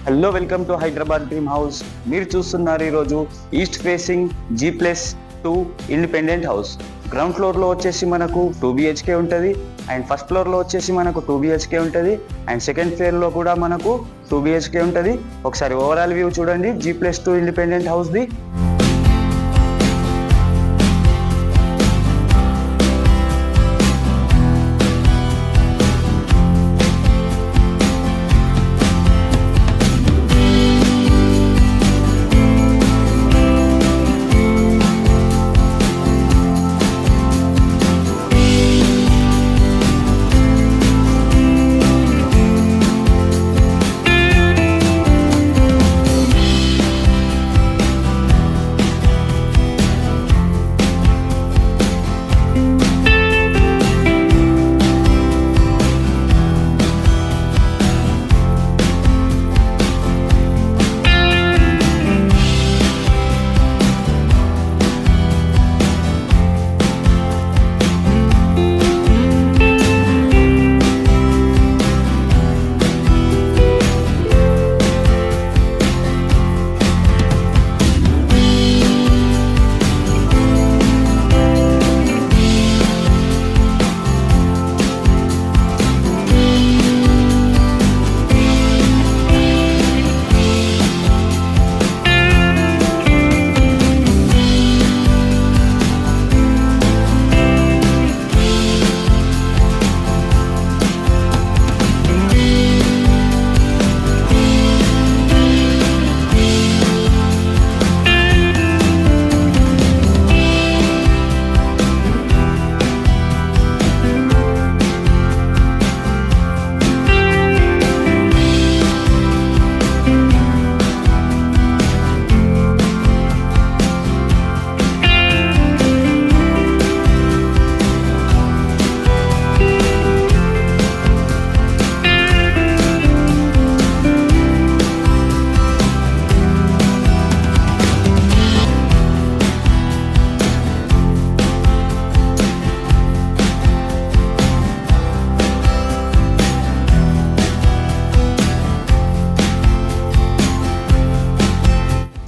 Hello, welcome to Hyderabad dream house. మీరు చూస్తున్నారు ఈరోజు east facing G+2 independent house. Ground ఫ్లోర్లో వచ్చేసి మనకు 2 BHK ఉంటుంది, అండ్ ఫస్ట్ ఫ్లోర్లో వచ్చేసి మనకు 2 BHK ఉంటుంది, అండ్ సెకండ్ ఫ్లోర్లో కూడా మనకు 2 BHK ఉంటుంది. ఒకసారి ఓవరాల్ వ్యూ చూడండి G+2 ఇండిపెండెంట్ హౌస్ది.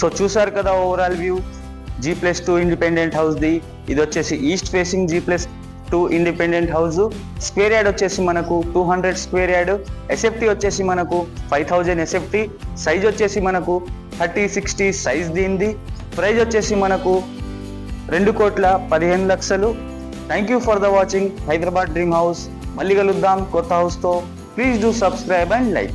సో చూసారు కదా ఓవరాల్ వ్యూ G+2 ఇండిపెండెంట్ హౌస్ది. ఇది వచ్చేసి east facing G+2 independent house. Square yard వచ్చేసి మనకు 200 స్క్వేర్ యార్డ్. ఎస్ఎఫ్టీ వచ్చేసి మనకు 5000 ఎస్ఎఫ్టీ. సైజ్ వచ్చేసి మనకు 30-60 సైజ్ దీనిది. ప్రైజ్ వచ్చేసి మనకు 2,15,00,000. Thank you for the watching Hyderabad dream house. మళ్ళీ కలుద్దాం కొత్త హౌస్తో. Please do subscribe and like.